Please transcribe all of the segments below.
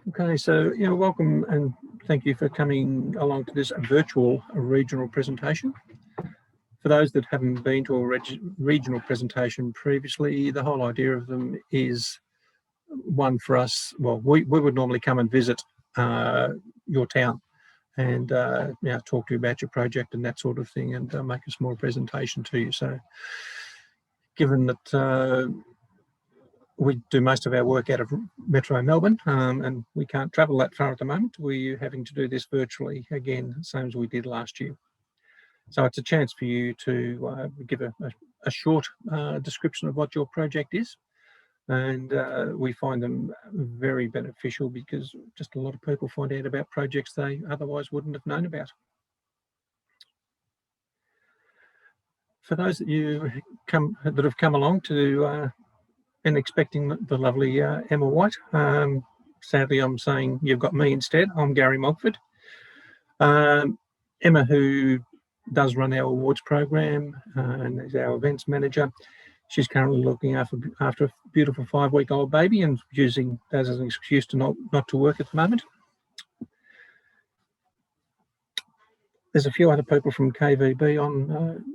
Okay, so welcome and thank you for coming along to this virtual regional presentation. For those that haven't been to a regional presentation previously, the whole idea of them is one for us. Well, we would normally come and visit your town and talk to you about your project and that sort of thing, and make a small presentation to you. So, given that we do most of our work out of Metro Melbourne, and we can't travel that far at the moment, we're having to do this virtually again, same as we did last year. So it's a chance for you to give a short description of what your project is. And we find them very beneficial because just a lot of people find out about projects they otherwise wouldn't have known about. For those that have come along to and expecting the lovely Emma White, sadly I'm saying you've got me instead. I'm Gary Mogford. Emma, who does run our awards program and is our events manager, she's currently looking after a beautiful 5-week-old baby and using that as an excuse to not to work at the moment. There's a few other people from KVB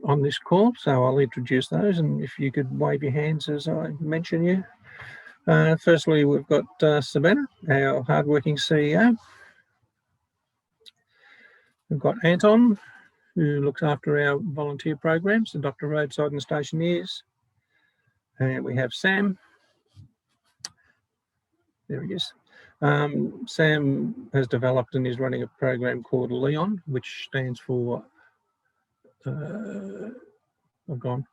on this call, so I'll introduce those, and if you could wave your hands as I mention you. Firstly, we've got Sabina, our hardworking CEO. We've got Anton, who looks after our volunteer programs, and Dr. Roadside and Stationeers. And we have Sam. There he is. Sam has developed and is running a program called LEON, which stands for I've gone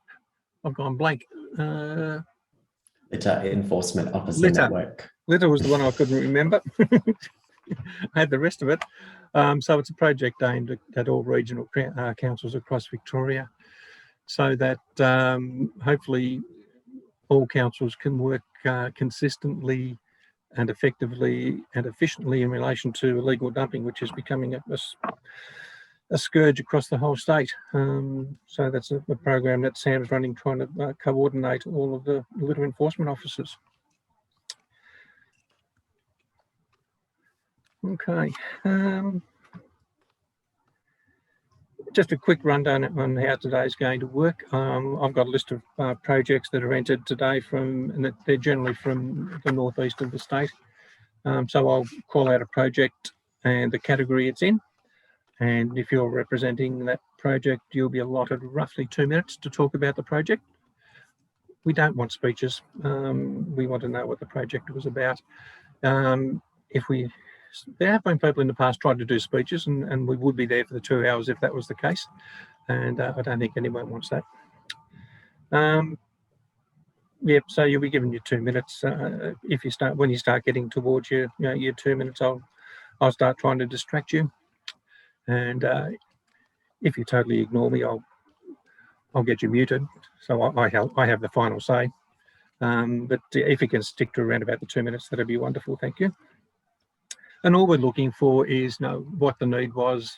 blank. Litter Enforcement Officer Network. Litter was the one I couldn't remember. I had the rest of it. So it's a project aimed at all regional councils across Victoria, so that hopefully all councils can work consistently and effectively and efficiently in relation to illegal dumping, which is becoming a scourge across the whole state. So that's a program that Sam's running, trying to coordinate all of the litter enforcement officers. Okay. Just a quick rundown on how today's going to work. I've got a list of projects that are entered today and they're generally from the northeast of the state. So I'll call out a project and the category it's in. And if you're representing that project, you'll be allotted roughly 2 minutes to talk about the project. We don't want speeches. We want to know what the project was about. There have been people in the past tried to do speeches, and we would be there for the 2 hours if that was the case. And I don't think anyone wants that. So you'll be given your 2 minutes. When you start getting towards your 2 minutes, I'll start trying to distract you. And if you totally ignore me, I'll get you muted. So I have the final say. But if you can stick to around about the 2 minutes, that'd be wonderful. Thank you. And all we're looking for is what the need was,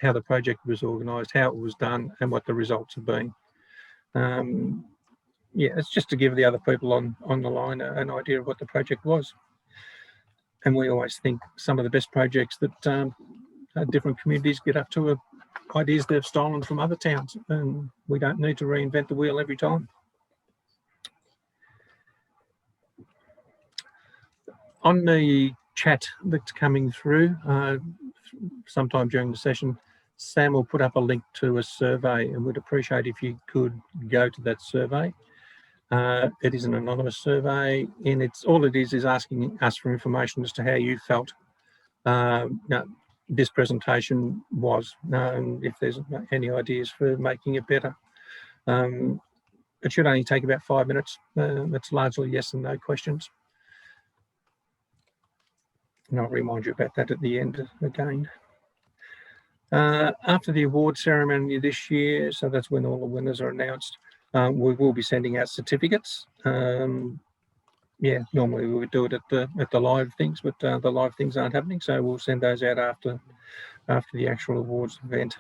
how the project was organised, how it was done, and what the results have been. It's just to give the other people on the line an idea of what the project was. And we always think some of the best projects that different communities get up to are ideas they've stolen from other towns, and we don't need to reinvent the wheel every time. On the chat that's coming through sometime during the session, Sam will put up a link to a survey, and we'd appreciate if you could go to that survey. It is an anonymous survey, and all it is asking us for information as to how you felt this presentation was, and if there's any ideas for making it better. It should only take about 5 minutes. It's largely yes and no questions. And I'll remind you about that at the end again. After the award ceremony this year, so that's when all the winners are announced, we will be sending out certificates. Normally we would do it at the live things, but the live things aren't happening, so we'll send those out after the actual awards event.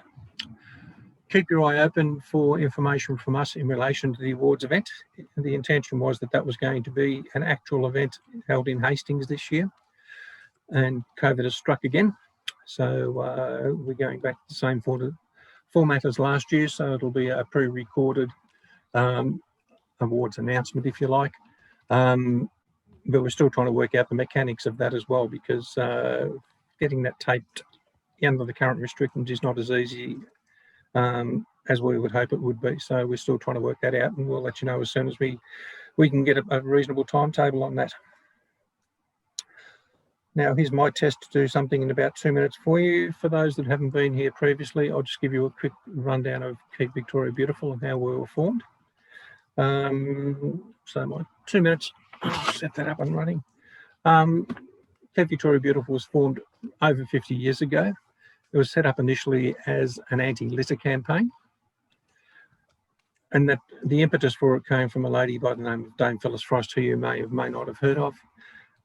Keep your eye open for information from us in relation to the awards event. The intention was that was going to be an actual event held in Hastings this year. and COVID has struck again. So we're going back to the same format as last year. So it'll be a pre-recorded awards announcement, if you like. But we're still trying to work out the mechanics of that as well, because getting that taped under the current restrictions is not as easy as we would hope it would be. So we're still trying to work that out, and we'll let you know as soon as we can get a reasonable timetable on that. Now, here's my test to do something in about 2 minutes for you. For those that haven't been here previously, I'll just give you a quick rundown of Keep Victoria Beautiful and how we were formed. So my 2 minutes, I'll set that up and running. Keep Victoria Beautiful was formed over 50 years ago. It was set up initially as an anti-litter campaign, and that the impetus for it came from a lady by the name of Dame Phyllis Frost, who you may not have heard of.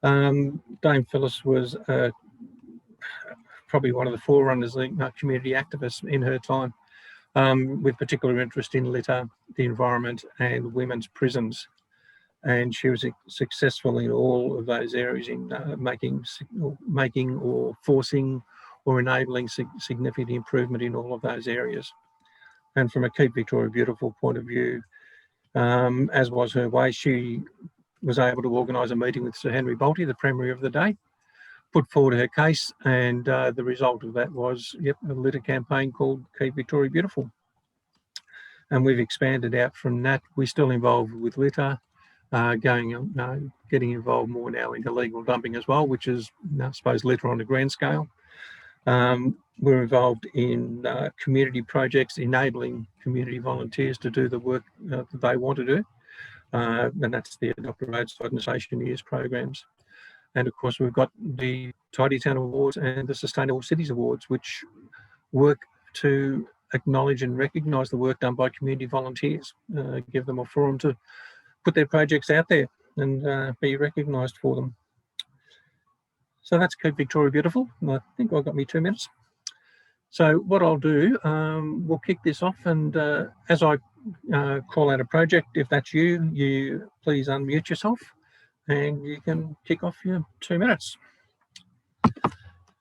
Dame Phyllis was probably one of the forerunners of community activists in her time, with particular interest in litter, the environment and women's prisons. And she was successful in all of those areas in making or forcing or enabling significant improvement in all of those areas. And from a Keep Victoria Beautiful point of view, as was her way, she was able to organise a meeting with Sir Henry Bolte, the Premier of the day, put forward her case, and the result of that was, a litter campaign called Keep Victoria Beautiful. And we've expanded out from that. We're still involved with litter, getting involved more now in illegal dumping as well, which is, I suppose, litter on a grand scale. We're involved in community projects, enabling community volunteers to do the work that they want to do. And that's the Adopt a Roadside and Station Years programs. And of course, we've got the Tidy Town Awards and the Sustainable Cities Awards, which work to acknowledge and recognise the work done by community volunteers, give them a forum to put their projects out there and be recognised for them. So that's Keep Victoria Beautiful. I think I've got me 2 minutes. So what I'll do, we'll kick this off, and as I call out a project, if that's you please unmute yourself and you can kick off your 2 minutes.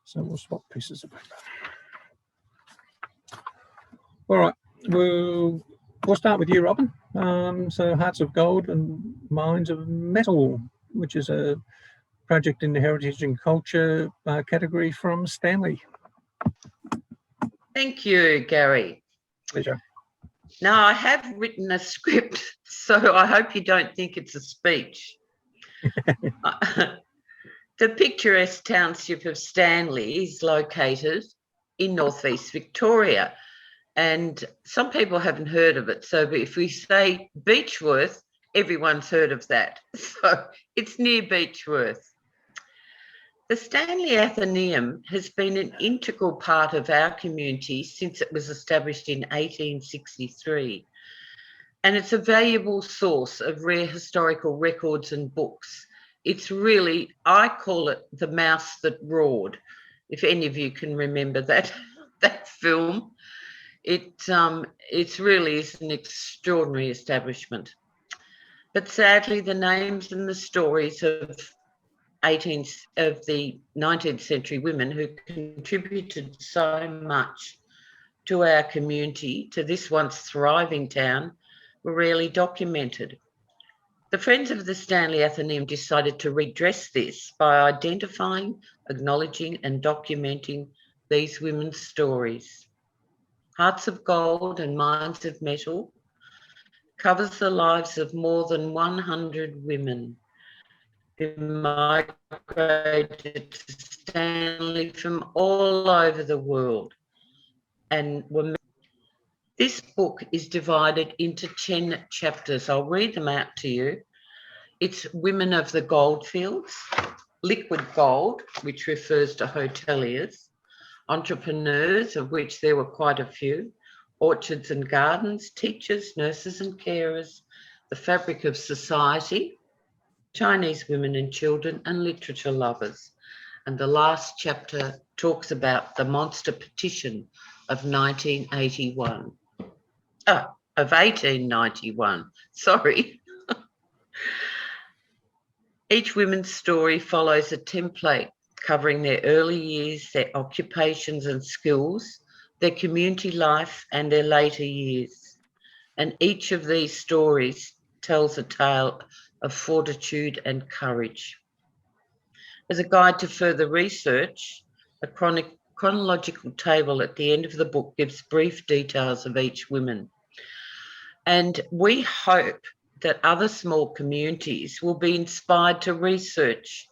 So we'll swap pieces of paper. All right, we'll start with you, Robin. So Hearts of Gold and Minds of Metal, which is a project in the Heritage and Culture category from Stanley. Thank you, Gary. Pleasure. Now, I have written a script, so I hope you don't think it's a speech. The picturesque township of Stanley is located in northeast Victoria, and some people haven't heard of it. So if we say Beechworth, everyone's heard of that. So it's near Beechworth. The Stanley Athenaeum has been an integral part of our community since it was established in 1863, and it's a valuable source of rare historical records and books. It's really, I call it the mouse that roared, if any of you can remember that film. It really is an extraordinary establishment. But sadly, the names and the stories of the 19th century women who contributed so much to our community, to this once thriving town, were rarely documented. The Friends of the Stanley Athenaeum decided to redress this by identifying, acknowledging and documenting these women's stories. Hearts of Gold and Minds of Metal covers the lives of more than 100 women who migrated to Stanley from all over the world and were. This book is divided into 10 chapters. I'll read them out to you. It's Women of the Goldfields, Liquid Gold, which refers to hoteliers, Entrepreneurs, of which there were quite a few, Orchards and Gardens, Teachers, Nurses and Carers, The Fabric of Society, Chinese Women and Children, and Literature Lovers. And the last chapter talks about the Monster Petition of 1981. Of 1891, sorry. Each women's story follows a template covering their early years, their occupations and skills, their community life and their later years. And each of these stories tells a tale of fortitude and courage. As a guide to further research, a chronological table at the end of the book gives brief details of each woman. And we hope that other small communities will be inspired to research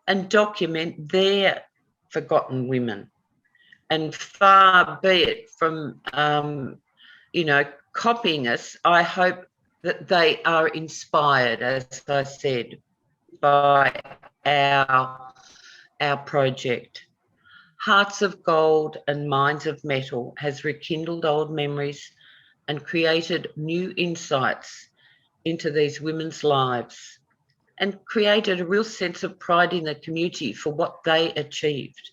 and document their forgotten women. And far be it from, copying us, I hope that they are inspired, as I said, by our project. Hearts of Gold and Minds of Metal has rekindled old memories and created new insights into these women's lives and created a real sense of pride in the community for what they achieved.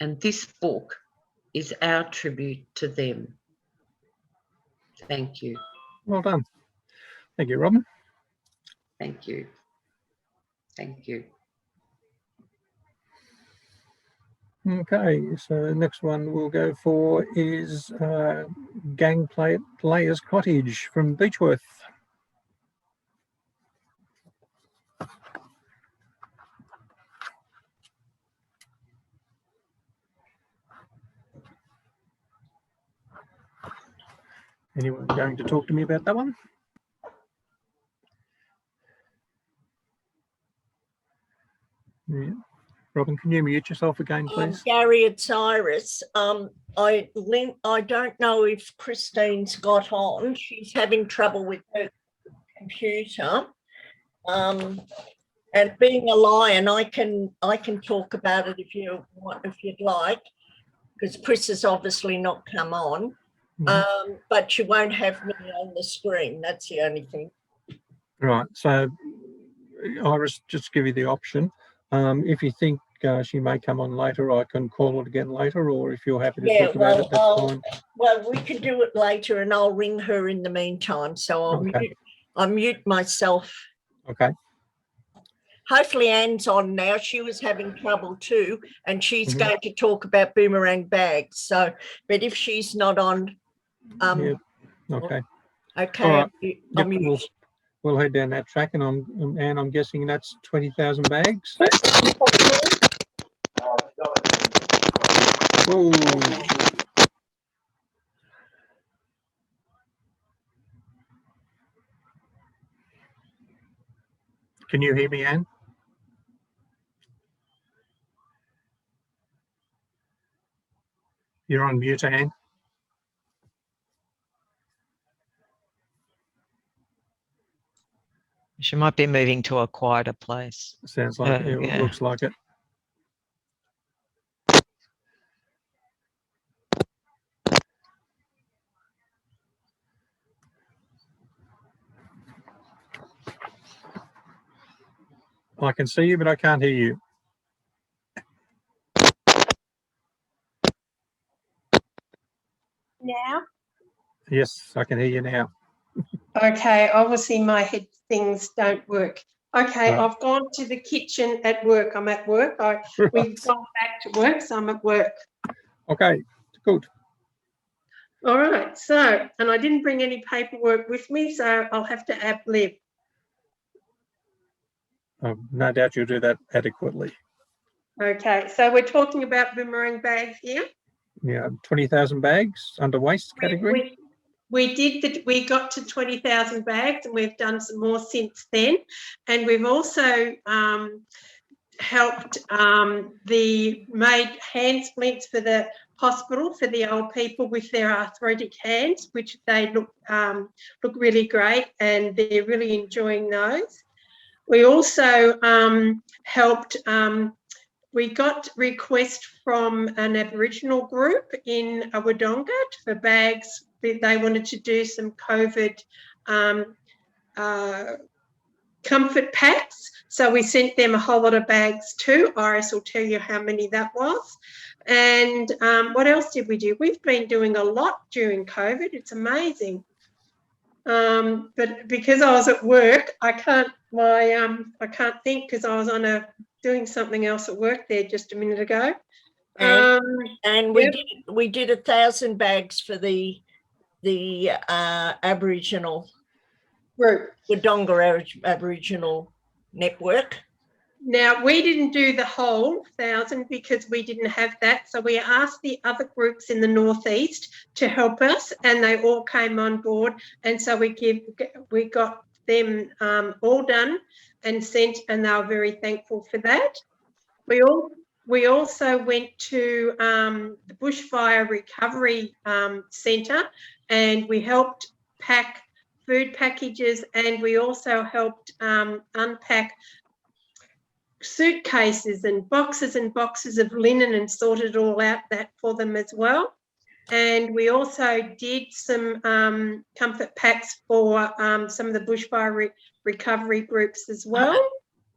And this book is our tribute to them. Thank you. Well done. Thank you, Robin. Thank you. Thank you. Okay, so next one we'll go for is Gang Players Cottage from Beechworth. Anyone going to talk to me about that one? Yeah. Robin, can you mute yourself again, please? Gary, it's Iris. I don't know if Christine's got on. She's having trouble with her computer. And being a lion, I can talk about it if you want, if you'd like, because Chris has obviously not come on. Mm-hmm. But you won't have me on the screen. That's the only thing. Right. So, Iris, just give you the option. If you think she may come on later, I can call it again later, or if you're happy to talk about it, that's fine. Well, we can do it later and I'll ring her in the meantime. So I'll mute myself. Okay. Hopefully Anne's on now. She was having trouble too, and she's going to talk about boomerang bags. So, but if she's not on, yeah. Okay. Okay. Right. We'll head down that track, and I'm guessing that's 20,000 bags. Whoa. Can you hear me, Anne? You're on mute, Anne. She might be moving to a quieter place. Sounds like it. Yeah. Looks like it. I can see you, but I can't hear you. Now? Yes, I can hear you now. Okay, obviously my head things don't work. Okay, Right. I've gone to the kitchen at work. I'm at work. We've gone back to work, so I'm at work. Okay, good. All right, so, and I didn't bring any paperwork with me, so I'll have to ad lib. No doubt you'll do that adequately. Okay, so we're talking about boomerang bags here. Yeah, 20,000 bags under waste category. We got to 20,000 bags, and we've done some more since then. And we've also helped made hand splints for the hospital for the old people with their arthritic hands, which they look really great, and they're really enjoying those. We also helped. We got requests from an Aboriginal group in Wodonga for bags. They wanted to do some COVID comfort packs. So we sent them a whole lot of bags too. Iris will tell you how many that was. And what else did we do? We've been doing a lot during COVID. It's amazing. But because I was at work, I can't think because I was on a doing something else at work there just a minute ago. And- And Yep. we did 1,000 bags for the Aboriginal, Group. Wodonga Aboriginal network. Now, we didn't do the whole 1,000 because we didn't have that. So we asked the other groups in the Northeast to help us, and they all came on board. And so we got them all done and sent, and they were very thankful for that. We also went to the Bushfire Recovery Centre, and we helped pack food packages, and we also helped unpack suitcases and boxes of linen and sorted all out that for them as well. And we also did some comfort packs for some of the bushfire recovery groups as well.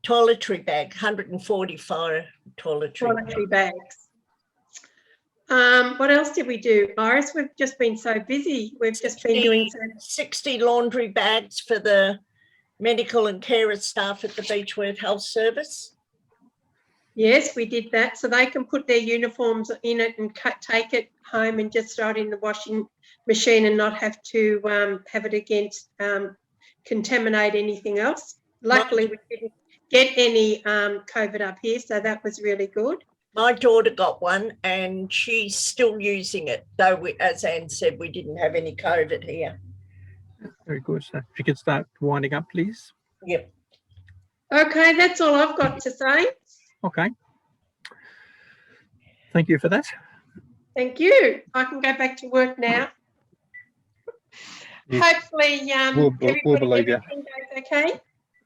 Toiletry bag, 145 Toiletry bags. What else did we do, Iris? We've just been so busy. We've just been doing 60 laundry bags for the medical and carer staff at the Beechworth Health Service. Yes, we did that. So they can put their uniforms in it and take it home and just throw it in the washing machine and not have to have it against contaminate anything else. Luckily, we didn't get any COVID up here, so that was really good. My daughter got one and she's still using it, though, as Anne said, we didn't have any COVID here. Very good. So if you could start winding up, please. Yep. Okay, that's all I've got to say. Okay. Thank you for that. Thank you. I can go back to work now. Yes. Hopefully, We'll believe you. everything goes okay.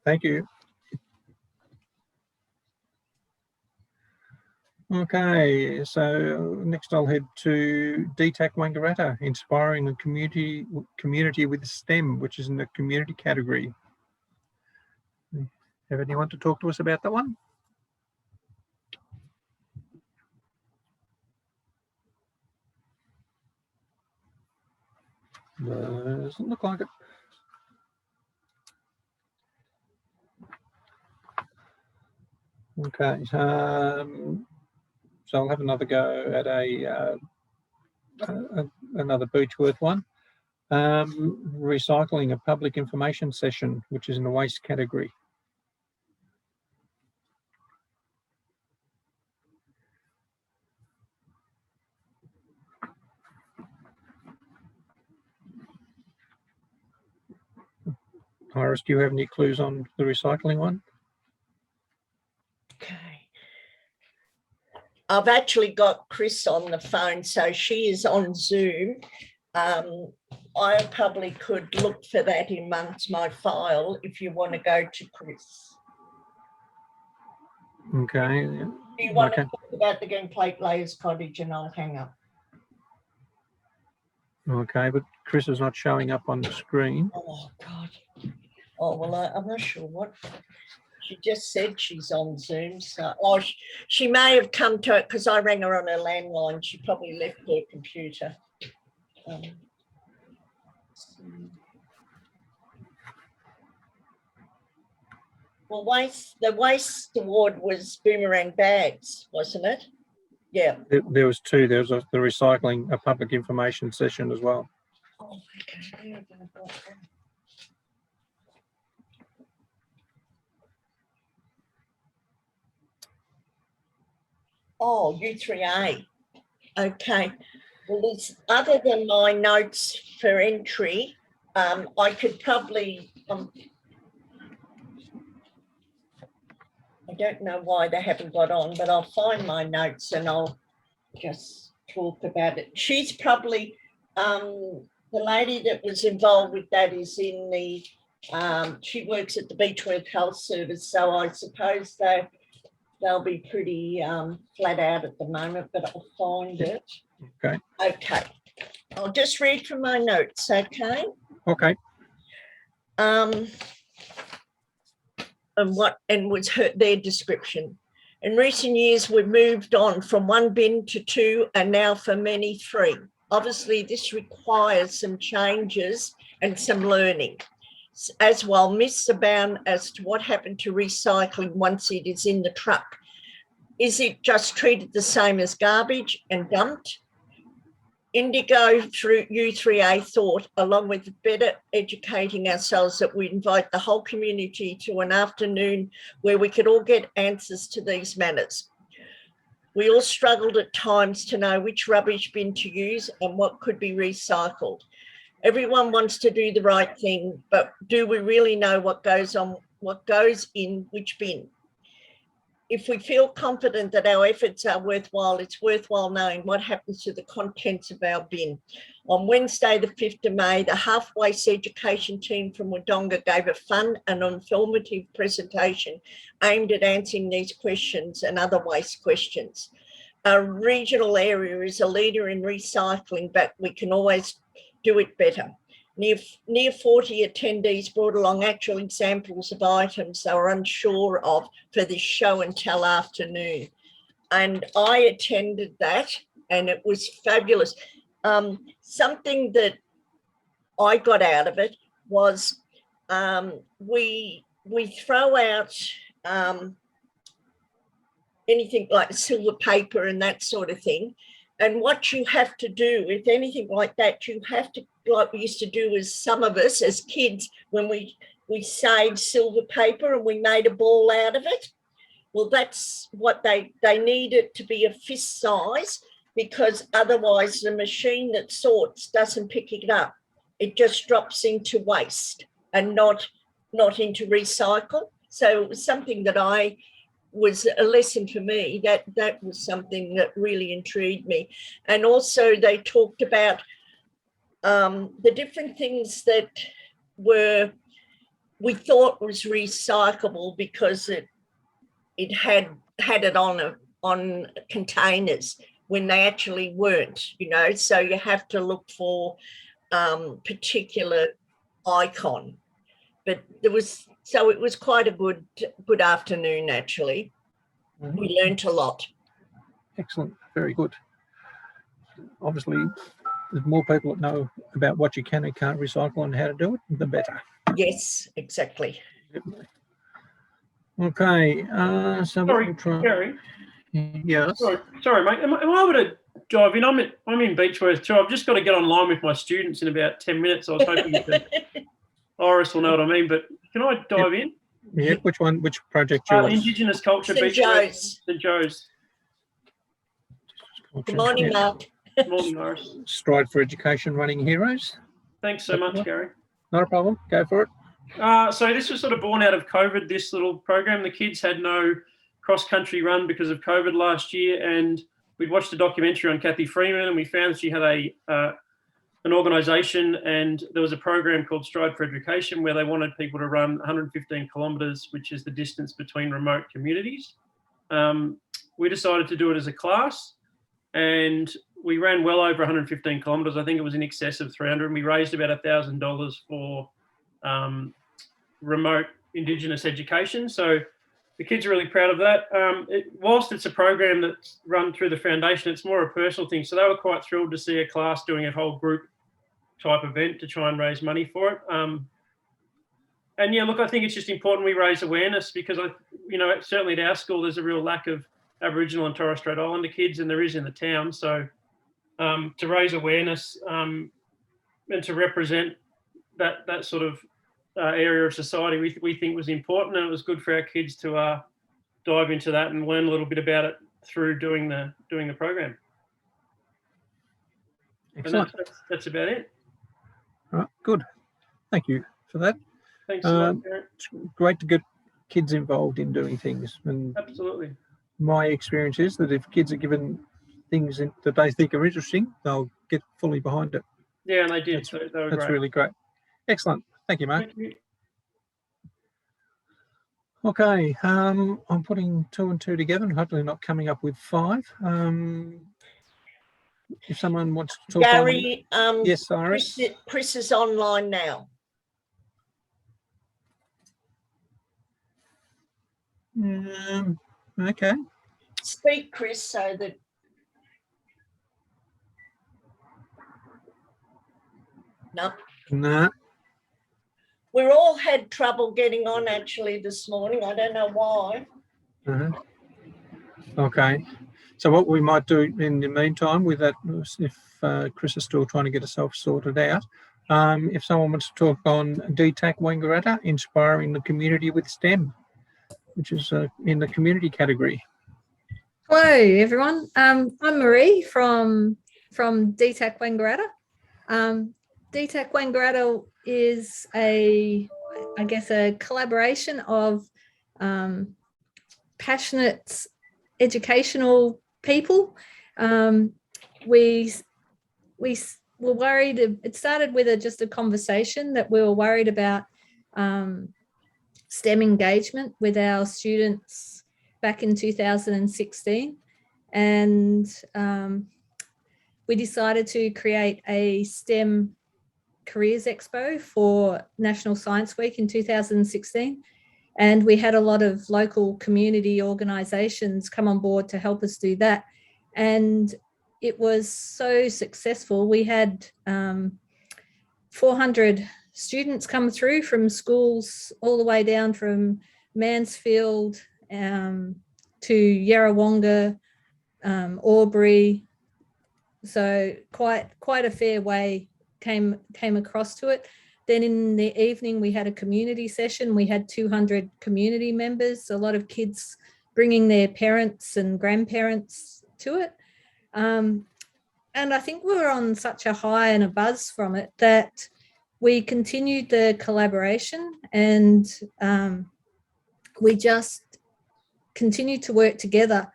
Thank you. Okay, so next I'll head to DTAC Wangaratta, inspiring a community with STEM, which is in the community category. Have anyone to talk to us about that one? Doesn't look like it. Okay, so I'll have another go at another Beechworth one. Recycling, a public information session, which is in the waste category. Iris, do you have any clues on the recycling one? Okay. I've actually got Chris on the phone, so she is on Zoom. I probably could look for that in amongst my file if you want to go to Chris. Okay. Do you want Okay. to talk about the Game Plate Layers Cottage and I'll hang up? Okay, but Chris is not showing up on the screen. Oh, God. Oh, well, I'm not sure what. She just said she's on Zoom. So, she may have come to it because I rang her on her landline. She probably left her computer. Well, the waste award was Boomerang Bags, wasn't it? Yeah. There was two. There was the recycling, a public information session as well. Oh, okay. Oh, U3A. Okay. Well, other than my notes for entry, I could probably, I don't know why they haven't got on, but I'll find my notes and I'll just talk about it. She's probably, the lady that was involved with that is in the, she works at the Beechworth Health Service, so I suppose they'll be pretty flat out at the moment, but I'll find it. Okay. Okay. I'll just read from my notes, okay? Okay. And was their description. In recent years, we've moved on from one bin to two and now for many 3. Obviously, this requires some changes and some learning. as well, myths abound as to what happened to recycling once it is in the truck. Is it just treated the same as garbage and dumped? Indigo through U3A thought, along with better educating ourselves, that we invite the whole community to an afternoon where we could all get answers to these matters. We all struggled at times to know which rubbish bin to use and what could be recycled. Everyone wants to do the right thing, but do we really know what goes in which bin? If we feel confident that our efforts are worthwhile, it's worthwhile knowing what happens to the contents of our bin. On Wednesday, the 5th of May, the Half Waste Education team from Wodonga gave a fun and informative presentation aimed at answering these questions and other waste questions. Our regional area is a leader in recycling, but we can always do it better. Near 40 attendees brought along actual examples of items they were unsure of for this show and tell afternoon. And I attended that and it was fabulous. Something that I got out of it was we throw out anything like silver paper and that sort of thing. And what you have to do with anything like that, you have to, like we used to do as some of us as kids, when we saved silver paper and we made a ball out of it. Well, that's what they need it to be a fist size, because otherwise the machine that sorts doesn't pick it up. It just drops into waste and not into recycle. So it was something that was a lesson for me. That was something that really intrigued me. And also they talked about the different things that we thought was recyclable because it had it on containers when they actually weren't, so you have to look for particular icon. But it was quite a good afternoon, actually. We learnt a lot. Excellent. Very good. Obviously, the more people that know about what you can and can't recycle and how to do it, the better. Yes, exactly. Okay. So Sorry, we'll try. Gary. Yes. Sorry, mate. Am I able to dive in? I'm in Beechworth too. I've just got to get online with my students in about 10 minutes. I was hoping Iris will know what I mean, but can I dive in? Yeah. Which one? Which project? Yours? Indigenous Culture St. Beechworth. Joe's. St. Joe's. Good morning, Yeah. Mark. Morning, Iris. Stride for Education Running Heroes. Thanks so much, Gary. Not a problem. Go for it. So this was sort of born out of COVID, this little program. The kids had no cross-country run because of COVID last year, and we'd watched a documentary on Kathy Freeman, and we found that she had an organisation, and there was a program called Stride for Education where they wanted people to run 115 kilometres, which is the distance between remote communities. We decided to do it as a class, and we ran well over 115 kilometres. I think it was in excess of 300, and we raised about $1,000 for remote Indigenous education. So the kids are really proud of that. Whilst it's a program that's run through the foundation, it's more a personal thing. So they were quite thrilled to see a class doing a whole group type event to try and raise money for it. And yeah, look, I think it's just important we raise awareness because certainly at our school, there's a real lack of Aboriginal and Torres Strait Islander kids, and there is in the town. So to raise awareness and to represent that sort of area of society, we think was important, and it was good for our kids to dive into that and learn a little bit about it through doing the program. Excellent. And that's about it. All right. Good. Thank you for that. Thanks a lot, Garrett. It's great to get kids involved in doing things. And Absolutely. my experience is that if kids are given things that they think are interesting, they'll get fully behind it. Yeah, and they did. They were That's great. really great. Excellent. Thank you, mate. Thank you. Okay, I'm putting 2 and 2 together and hopefully not coming up with 5. If someone wants to talk Gary, yes, Iris. Chris is online now. Okay. Speak, Chris, so that. No. No. We're all had trouble getting on actually this morning. I don't know why. Okay. So what we might do in the meantime with that, if Chris is still trying to get herself sorted out, if someone wants to talk on DTAC Wangaratta, inspiring the community with STEM, which is in the community category. Hello, everyone. I'm Marie from DTAC Wangaratta. DTAC Wangaratta is a collaboration of passionate educational people. We were worried. It started with just a conversation that we were worried about STEM engagement with our students back in 2016, and we decided to create a STEM Careers Expo for National Science Week in 2016. And we had a lot of local community organisations come on board to help us do that. And it was so successful. We had 400 students come through from schools all the way down from Mansfield to Yarrawonga, Albury. So quite a fair way came across to it. Then in the evening, we had a community session. We had 200 community members, a lot of kids bringing their parents and grandparents to it. And I think we were on such a high and a buzz from it that we continued the collaboration, and we just continued to work together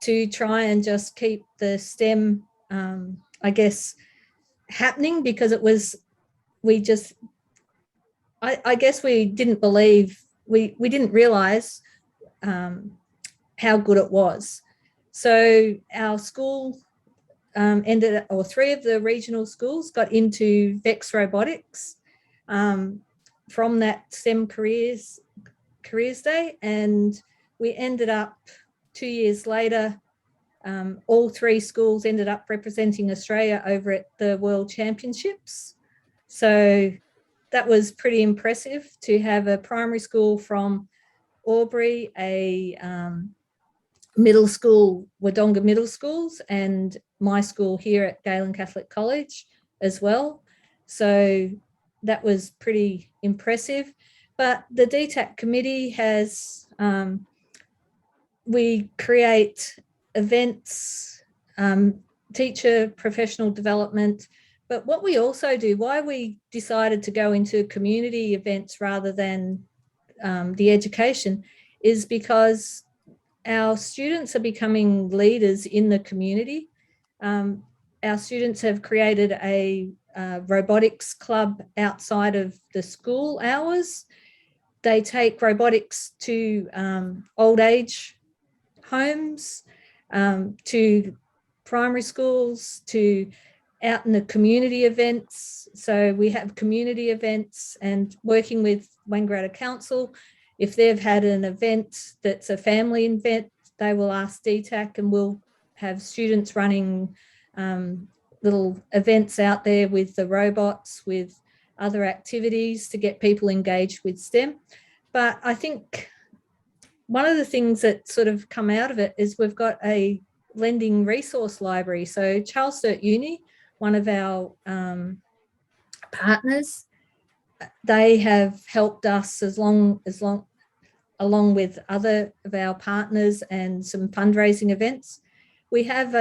to try and just keep the STEM, happening, because it was, I guess we didn't believe, we didn't realise how good it was. So our school three of the regional schools got into VEX Robotics from that STEM Careers Day, and we ended up 2 years later, all three schools ended up representing Australia over at the World Championships. So that was pretty impressive to have a primary school from Albury, a middle school, Wodonga Middle Schools, and my school here at Galen Catholic College as well. So that was pretty impressive. But the DTAC committee has, we create events, teacher professional development. But what we also do, why we decided to go into community events rather than the education, is because our students are becoming leaders in the community. Our students have created a robotics club outside of the school hours. They take robotics to old age homes, to primary schools, to out in the community events. So we have community events, and working with Wangaratta Council, if they've had an event that's a family event, they will ask DTAC, and we'll have students running little events out there with the robots, with other activities to get people engaged with STEM. But I think one of the things that sort of come out of it is we've got a lending resource library. So Charles Sturt Uni, one of our partners, they have helped us along with other of our partners and some fundraising events. We have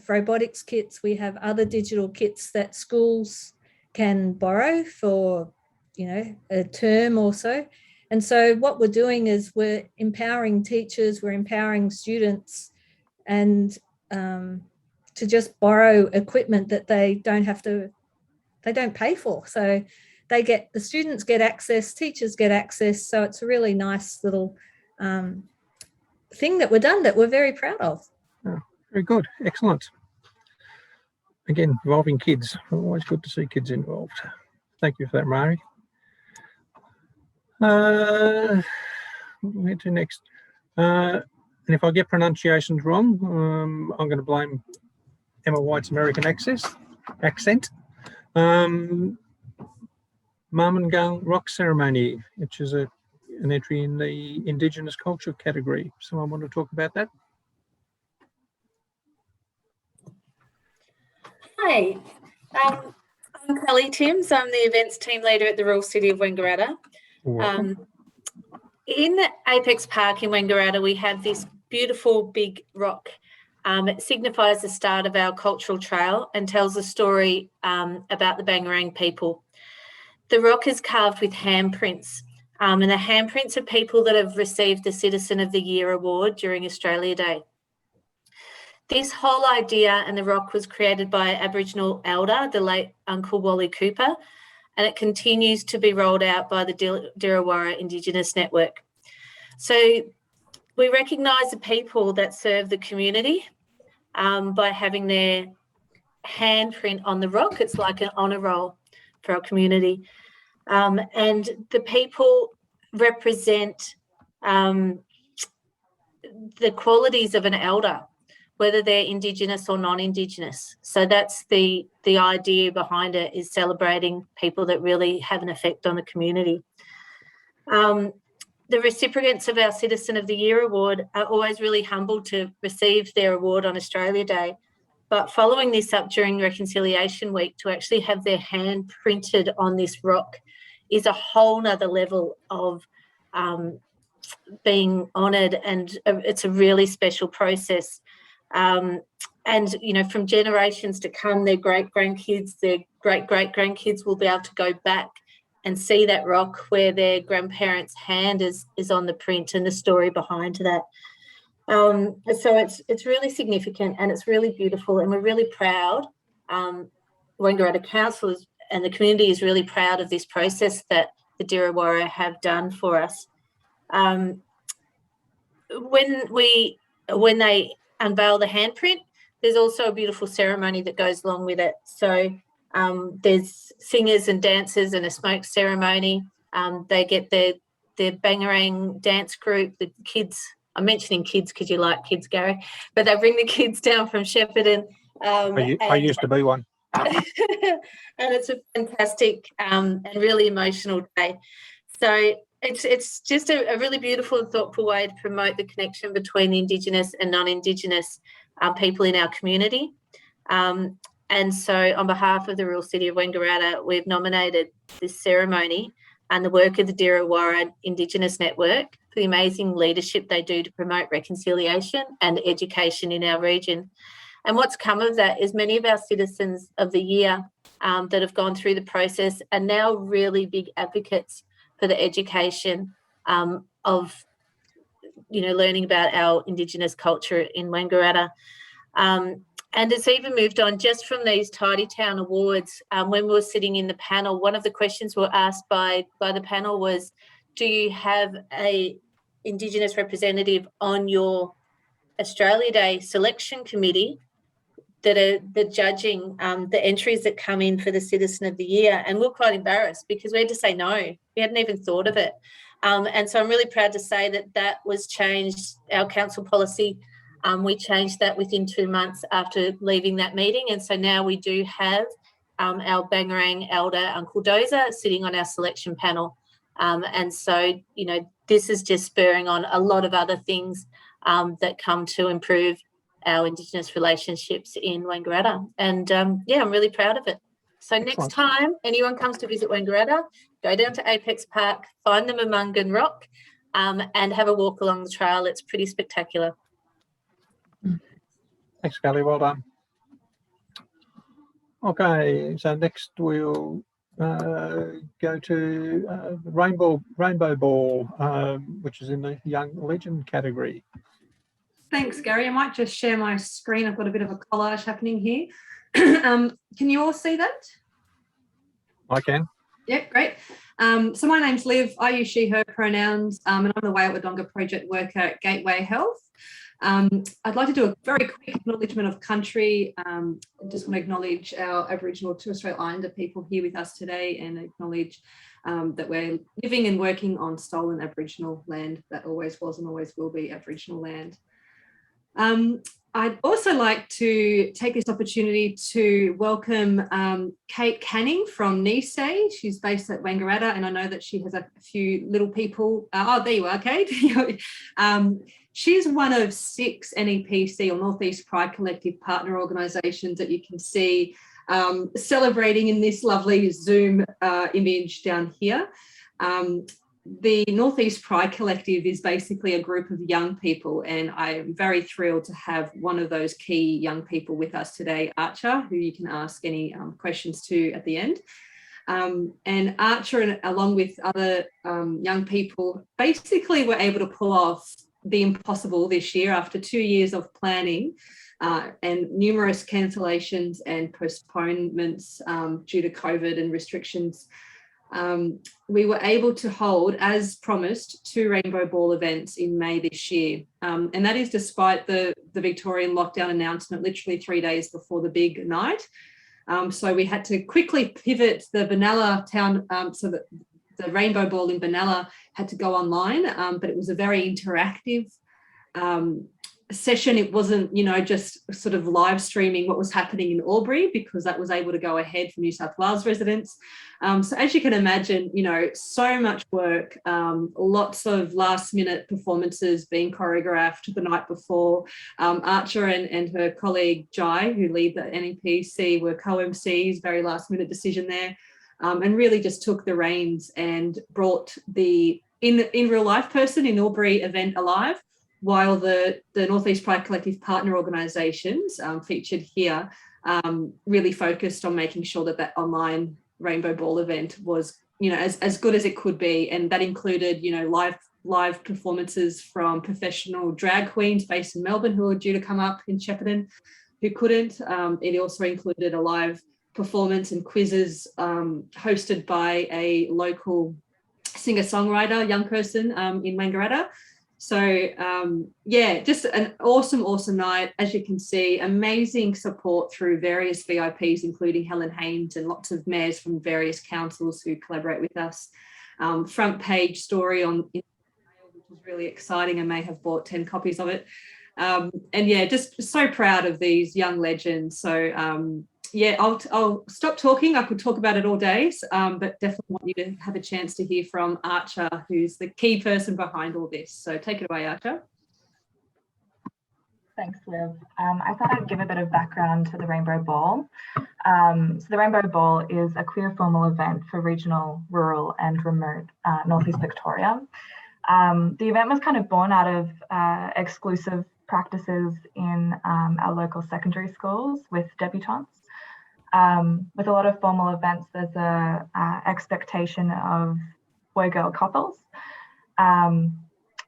robotics kits, we have other digital kits that schools can borrow for, a term or so. And so what we're doing is we're empowering teachers, we're empowering students, and to just borrow equipment that they don't pay for. So the students get access, teachers get access. So it's a really nice little thing that we've done that we're very proud of. Oh, very good. Excellent. Again, involving kids. Always good to see kids involved. Thank you for that, Mary. We'll get to next. And if I get pronunciations wrong, I'm going to blame Emma White's American accent. Marmingung Rock Ceremony, which is an entry in the Indigenous culture category. Someone want to talk about that? Hi, I'm Kelly Timms. I'm the events team leader at the Royal City of Wangaratta. In Apex Park in Wangaratta, we have this beautiful big rock. It signifies the start of our cultural trail and tells a story about the Bangarang people. The rock is carved with handprints, and the handprints are people that have received the Citizen of the Year award during Australia Day. This whole idea and the rock was created by Aboriginal elder, the late Uncle Wally Cooper, and it continues to be rolled out by the Diriwarra Indigenous Network. So we recognise the people that serve the community by having their handprint on the rock. It's like an honour roll for our community. And the people represent the qualities of an elder, whether they're Indigenous or non-Indigenous. So that's the idea behind it, is celebrating people that really have an effect on the community. The recipients of our Citizen of the Year award are always really humbled to receive their award on Australia Day. But following this up during Reconciliation Week, to actually have their hand printed on this rock is a whole nother level of being honoured, and it's a really special process. And, you know, from generations to come, their great-grandkids, their great-great-grandkids will be able to go back and see that rock where their grandparents' hand is on the print and the story behind that. So it's really significant and it's really beautiful, and we're really proud. Wangaratta Council and the community is really proud of this process that the Diriwarra have done for us. When they unveil the handprint, there's also a beautiful ceremony that goes along with it. So there's singers and dancers and a smoke ceremony. They get their Bangarang dance group, the kids. I'm mentioning kids because you like kids, Gary, but they bring the kids down from Shepparton. I used to be one. And it's a fantastic and really emotional day. So it's just a really beautiful and thoughtful way to promote the connection between the Indigenous and non-Indigenous people in our community. And so on behalf of the Royal City of Wangaratta, we've nominated this ceremony and the work of the Diriwarra Indigenous Network for the amazing leadership they do to promote reconciliation and education in our region. And what's come of that is many of our Citizens of the Year that have gone through the process are now really big advocates for the education of, you know, learning about our Indigenous culture in Wangaratta. And it's even moved on just from these Tidy Town Awards. When we were sitting in the panel, one of the questions we were asked by the panel was, do you have a Indigenous representative on your Australia Day selection committee that are judging the entries that come in for the Citizen of the Year? And we're quite embarrassed because we had to say no. We hadn't even thought of it. And so I'm really proud to say that was changed, our council policy. We changed that within 2 months after leaving that meeting. And so now we do have our Bangarang elder, Uncle Dozer, sitting on our selection panel. And so, you know, this is just spurring on a lot of other things that come to improve our Indigenous relationships in Wangaratta. And yeah, I'm really proud of it. So next time anyone comes to visit Wangaratta, go down to Apex Park, find the Marmingung Rock and have a walk along the trail. It's pretty spectacular. Thanks, Kelly. Well done. Okay, so next we'll go to Rainbow Ball, which is in the Young Legend category. Thanks, Gary. I might just share my screen. I've got a bit of a collage happening here. Can you all see that? I can. Yep, great. So my name's Liv. I use she, her pronouns, and I'm the Way Out Wodonga project worker at Gateway Health. I'd like to do a very quick acknowledgement of country. I just want to acknowledge our Aboriginal and Torres Strait Islander people here with us today, and acknowledge that we're living and working on stolen Aboriginal land that always was and always will be Aboriginal land. I'd also like to take this opportunity to welcome Kate Canning from NISE. She's based at Wangaratta, and I know that she has a few little people. Oh, there you are, Kate. She's one of 6 NEPC, or Northeast Pride Collective partner organisations that you can see celebrating in this lovely Zoom image down here. The Northeast Pride Collective is basically a group of young people, and I'm very thrilled to have one of those key young people with us today, Archer, who you can ask any questions to at the end. And Archer, along with other young people, basically were able to pull off the impossible this year after 2 years of planning and numerous cancellations and postponements due to COVID and restrictions. We were able to hold, as promised, 2 Rainbow Ball events in May this year. And that is despite the Victorian lockdown announcement literally 3 days before the big night. So we had to quickly pivot the Benalla town, so that the Rainbow Ball in Benalla had to go online, but it was a very interactive session. It wasn't, just sort of live streaming what was happening in Albury, because that was able to go ahead for New South Wales residents. So as you can imagine, so much work, lots of last minute performances being choreographed the night before. Archer and her colleague Jai, who lead the NEPC, were co-MCs, very last minute decision there, and really just took the reins and brought the in real life person in Albury event alive, while the Northeast Pride Collective partner organisations featured here really focused on making sure that online Rainbow Ball event was, as good as it could be. And that included, live performances from professional drag queens based in Melbourne who are due to come up in Shepparton who couldn't. It also included a live performance and quizzes hosted by a local singer-songwriter, young person in Wangaratta. So just an awesome night. As you can see, amazing support through various VIPs, including Helen Haynes and lots of mayors from various councils who collaborate with us. Front page story on, which was really exciting. I may have bought 10 copies of it. Just so proud of these young legends. So I'll stop talking. I could talk about it all day, but definitely want you to have a chance to hear from Archer, who's the key person behind all this. So take it away, Archer. Thanks, Liv. I thought I'd give a bit of background to the Rainbow Ball. So the Rainbow Ball is a queer formal event for regional, rural and remote Northeast Victoria. The event was kind of born out of exclusive practices in our local secondary schools with debutantes. With a lot of formal events, there's a expectation of boy-girl couples.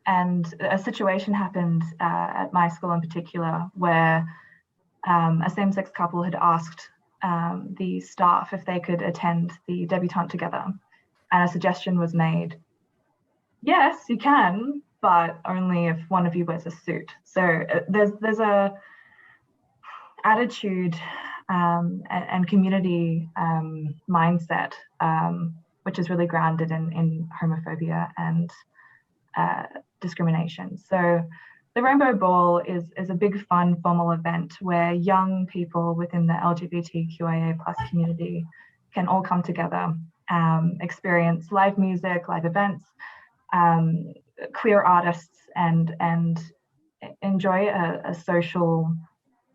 And a situation happened at my school in particular where a same-sex couple had asked the staff if they could attend the debutante together. And a suggestion was made, yes, you can, but only if one of you wears a suit. So there's a attitude and community mindset, which is really grounded in homophobia and discrimination. So the Rainbow Ball is a big, fun, formal event where young people within the LGBTQIA+ community can all come together, experience live music, live events, queer artists, and enjoy a social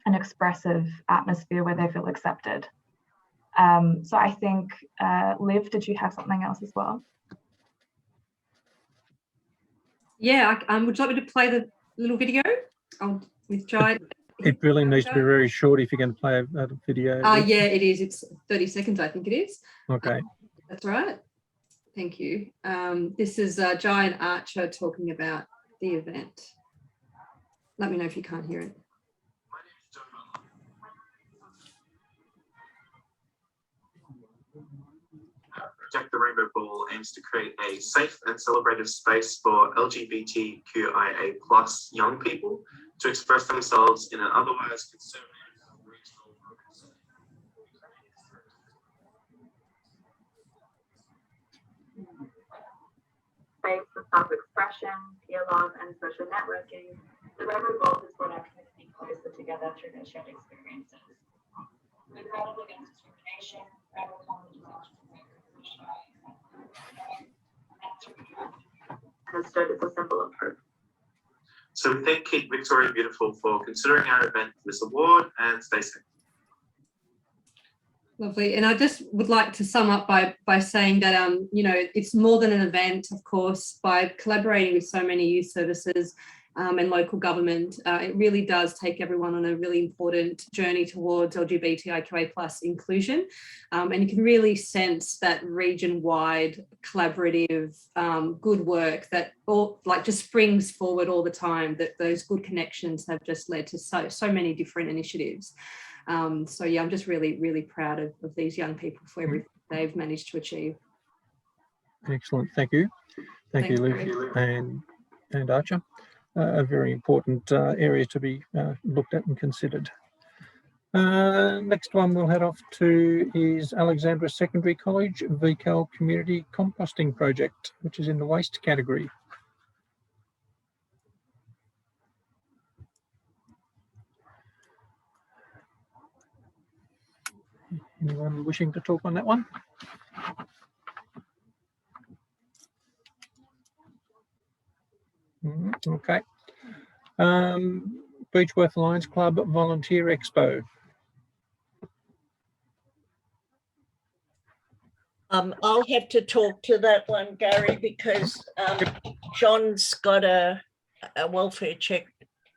and expressive atmosphere where they feel accepted. So I think, Liv, did you have something else as well? Yeah, would you like me to play the little video with Jai? It really needs to be very short if you're going to play a video. Yeah, it is. It's 30 seconds, I think it is. Okay. That's right. Thank you. This is Jai and Archer talking about the event. Let me know if you can't hear it. Protect the Rainbow Ball aims to create a safe and celebrative space for LGBTQIA+ young people to express themselves in an otherwise conservative regional space for self-expression, peer love, and social networking, the Rainbow Ball has brought our community closer together. together through their shared experiences. We're proud against discrimination, proud of common and stood as a symbol of hope. So we thank Keep Victoria Beautiful for considering our event for this award, and stay safe. Lovely. And I just would like to sum up by saying that, you know, it's more than an event, of course. By collaborating with so many youth services and local government, it really does take everyone on a really important journey towards LGBTIQA+ inclusion. And you can really sense that region-wide collaborative good work that all just springs forward all the time, that those good connections have just led to so many different initiatives. So yeah, I'm just really, really proud of these young people for everything they've managed to achieve. Excellent. Thank you. Thank you, Liv and Archer. A very important area to be looked at and considered. Next one we'll head off to is Alexandra Secondary College VCAL Community Composting Project, which is in the waste category. Anyone wishing to talk on that one? Okay. Beechworth Lions Club Volunteer Expo. I'll have to talk to that one, Gary, because John's got a welfare check.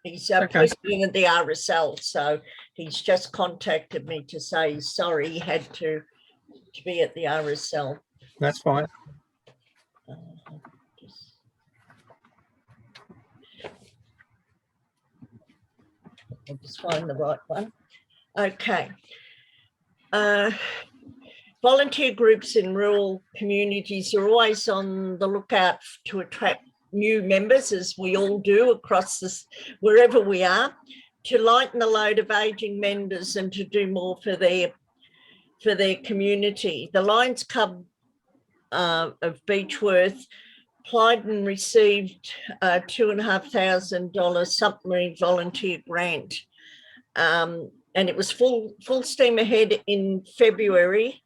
He's president of the RSL, so he's just contacted me to say he's sorry he had to be at the RSL. That's fine. I'll just find the right one. Okay. Volunteer groups in rural communities are always on the lookout to attract new members, as we all do across this, wherever we are, to lighten the load of ageing members and to do more for their community. The Lions Club of Beechworth applied and received a $2,500 supplementary volunteer grant, and it was full steam ahead in February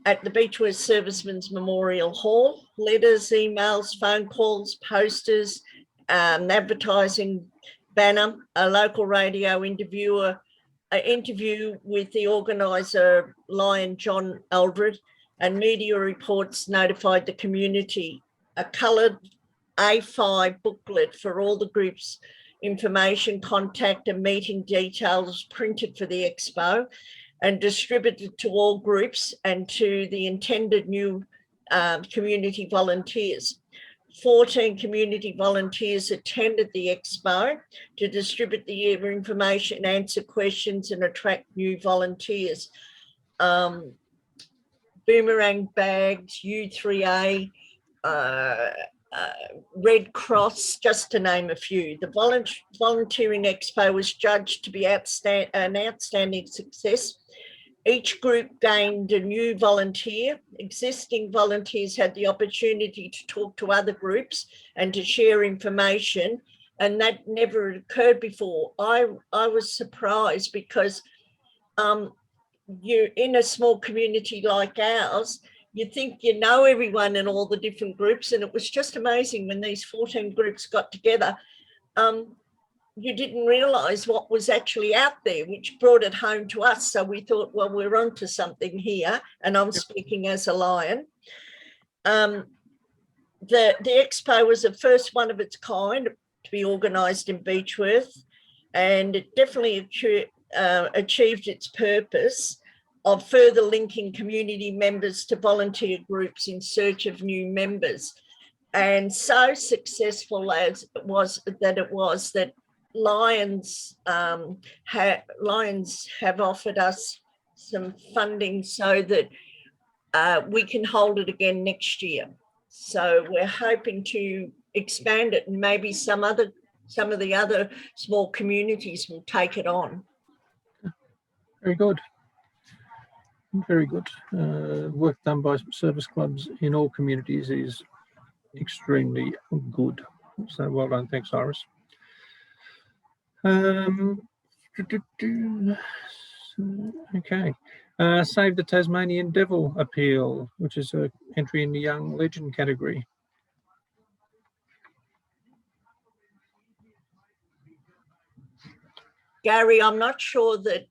at the Beechworth Servicemen's Memorial Hall. Letters, emails, phone calls, posters, advertising banner, a local radio interview with the organiser, Lion John Eldred, and media reports notified the community. A coloured A5 booklet for all the groups' information, contact and meeting details printed for the expo and distributed to all groups and to the intended new community volunteers. 14 community volunteers attended the expo to distribute the information, answer questions and attract new volunteers. Boomerang bags, U3A, Red Cross, just to name a few. The volunteering expo was judged to be an outstanding success. Each group gained a new volunteer. Existing volunteers had the opportunity to talk to other groups and to share information, and that never occurred before. I was surprised because you're in a small community like ours, you think you know everyone in all the different groups, and it was just amazing when these 14 groups got together. You didn't realise what was actually out there, which brought it home to us. So we thought, well, we're onto something here, and I'm speaking as a Lion. The expo was the first one of its kind to be organised in Beechworth, and it definitely achieved its purpose of further linking community members to volunteer groups in search of new members. And so successful as it was that Lions have offered us some funding so that we can hold it again next year. So we're hoping to expand it, and maybe some of the other small communities will take it on. Very good. Very good. Work done by service clubs in all communities is extremely good. So well done. Thanks, Iris. Okay. Save the Tasmanian Devil appeal, which is an entry in the Young Legend category. Gary, I'm not sure that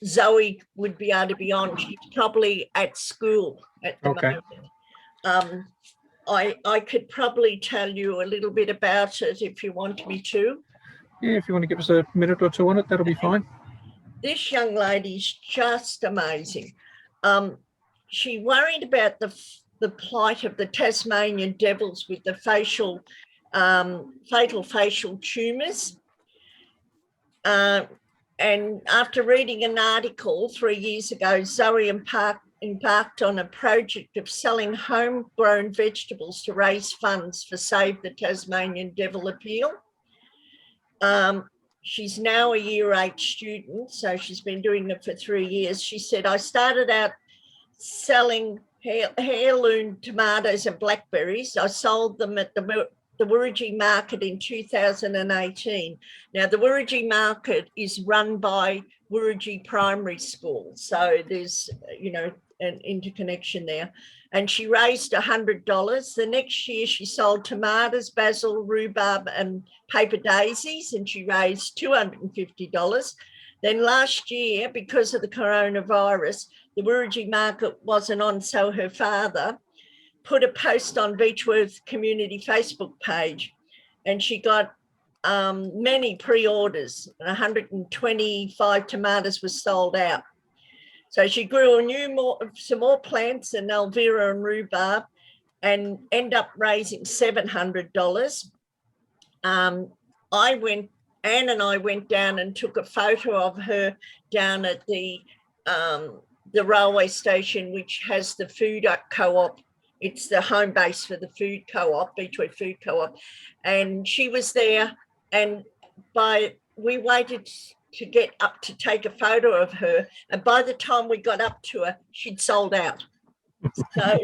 Zoe would be able to be on. She's probably at school at the moment. I could probably tell you a little bit about it if you want me to. Yeah, if you want to give us a minute or two on it, that'll be fine. This young lady's just amazing. She worried about the plight of the Tasmanian devils with the fatal facial tumours. And after reading an article 3 years ago, Zoe embarked on a project of selling homegrown vegetables to raise funds for Save the Tasmanian Devil appeal. She's now a year 8 student, so she's been doing it for 3 years. She said, I started out selling heirloom tomatoes and blackberries. I sold them at the Wirrajee Market in 2018. Now, the Wirrajee Market is run by Wirrajee Primary School, so there's, you know, an interconnection there. And she raised $100. The next year she sold tomatoes, basil, rhubarb and paper daisies, and she raised $250. Then last year, because of the coronavirus, the Wirrajee Market wasn't on, so her father put a post on Beechworth Community Facebook page, and she got many pre-orders. 125 tomatoes were sold out. So she grew some more plants and Elvira and rhubarb and ended up raising $700. Anne and I went down and took a photo of her down at the railway station, which has the food co-op. It's the home base for the food co-op, Beechworth Food Co-op. And she was there, and we waited to get up to take a photo of her. And by the time we got up to her, she'd sold out. So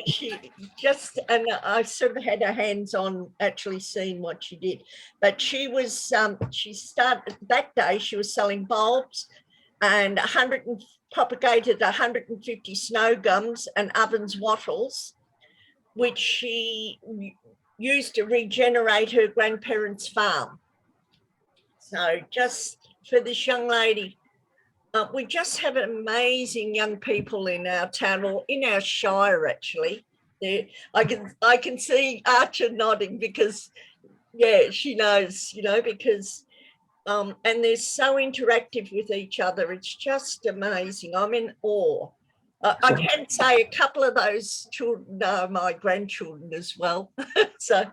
and I sort of had her hands on actually seeing what she did. But she was, she started, that day she was selling bulbs and propagated 150 snow gums and ovens wattles, which she used to regenerate her grandparents' farm. So just for this young lady, we just have amazing young people in our town, or in our shire actually. I can see Archer nodding because, yeah, she knows, you know, because, and they're so interactive with each other. It's just amazing. I'm in awe. I can say a couple of those children are my grandchildren as well. So,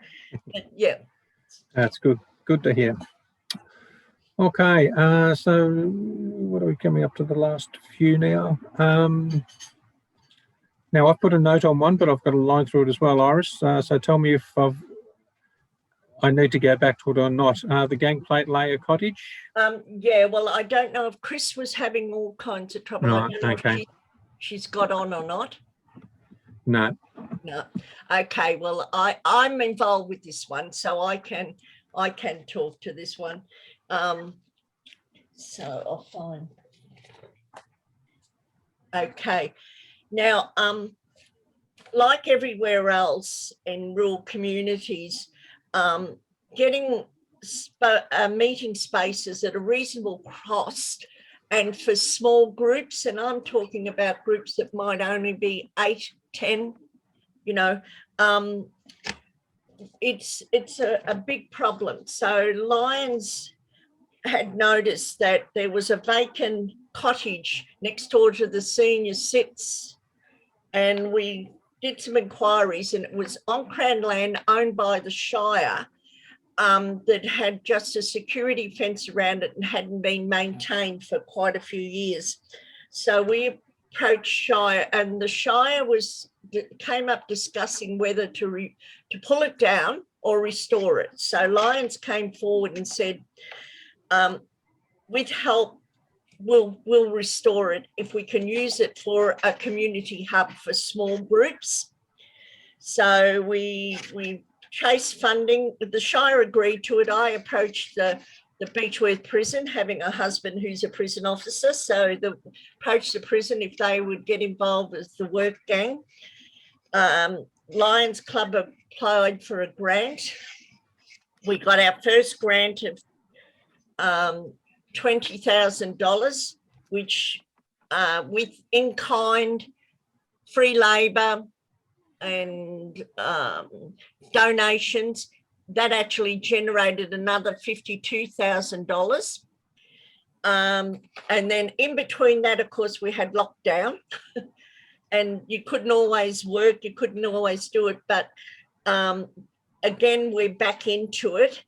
yeah. That's good. Good to hear. Okay, so what are we coming up to the last few now? Now I've put a note on one, but I've got a line through it as well, Iris. So tell me if I need to go back to it or not. The Gangplank Layer Cottage. Yeah, well, I don't know if Chris was having all kinds of trouble. Right, okay. She's got on or not. No. No. Okay. Well, I'm involved with this one, so I can talk to this one. So I'll find. Okay. Now, like everywhere else in rural communities, getting meeting spaces at a reasonable cost and for small groups, and I'm talking about groups that might only be 8, 10, you know, it's a big problem. So Lions had noticed that there was a vacant cottage next door to the senior sits, and we did some inquiries, and it was on Crown land owned by the Shire, that had just a security fence around it and hadn't been maintained for quite a few years. So we approached Shire, and the Shire came up discussing whether to pull it down or restore it. So Lions came forward and said, with help, we'll restore it if we can use it for a community hub for small groups. So we chased funding. The Shire agreed to it. I approached the the Beechworth prison, having a husband who's a prison officer. So the approached the prison if they would get involved with the work gang. Lions Club applied for a grant. We got our first grant of $20,000, which with in-kind, free labour and donations, that actually generated another $52,000. And then in between that, of course, we had lockdown and you couldn't always work, you couldn't always do it. But again, we're back into it.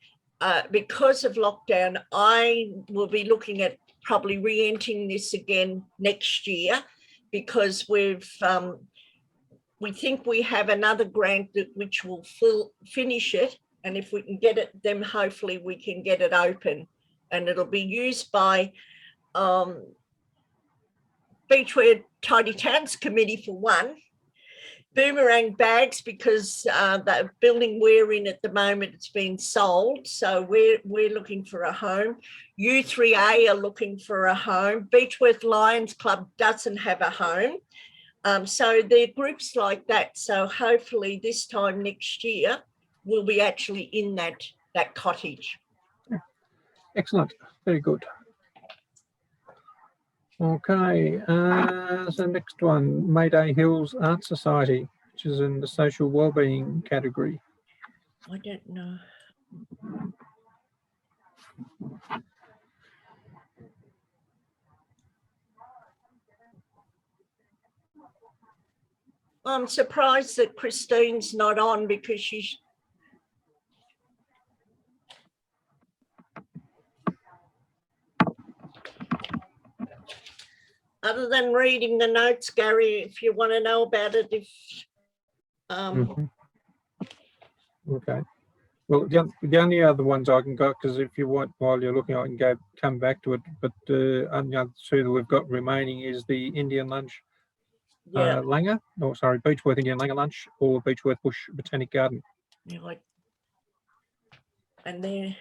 Because of lockdown, I will be looking at probably re-entering this again next year, because we think we have another grant which will finish it. And if we can get it, then hopefully we can get it open, and it'll be used by Beechworth Tidy Towns Committee for one, Boomerang Bags, because the building we're in at the moment, it's been sold, so we're looking for a home. U3A are looking for a home. Beechworth Lions Club doesn't have a home. So there are groups like that. So hopefully this time next year, we'll be actually in that cottage. Excellent. Very good. Okay. So next one, Mayday Hills Art Society, which is in the social wellbeing category. I don't know. I'm surprised that Christine's not on, because she's other than reading the notes, Gary, if you want to know about it, if Okay. Well, the only other ones I can go, because if you want, while you're looking, I can come back to it. But only other two that we've got remaining is the Indian Lunch Langer, or sorry, Beechworth Indian Langer Lunch, or Beechworth Bush Botanic Garden. Yeah, and they're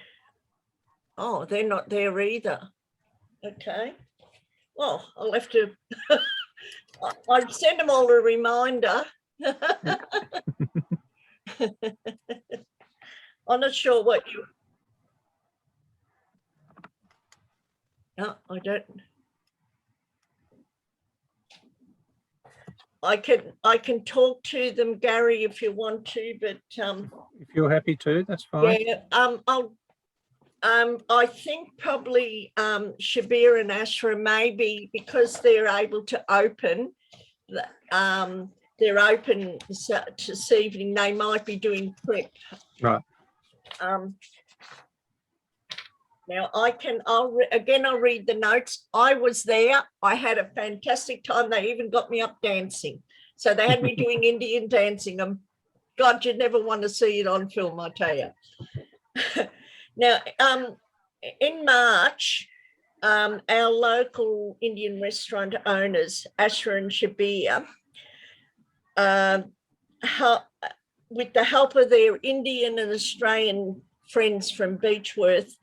not there either. Okay. Well, I'll have to. I'd send them all a reminder. I'm not sure what you. No, I don't. I can talk to them, Gary, if you want to, but if you're happy to, that's fine. Yeah, I think probably Shabir and Ashra, maybe because they're able to open, they're open this evening, they might be doing prep. Right. Now I'll read the notes. I was there. I had a fantastic time. They even got me up dancing. So they had me doing Indian dancing. God, you'd never want to see it on film, I tell you. Now, in March, our local Indian restaurant owners, Ashra and Shabir, with the help of their Indian and Australian friends from Beechworth,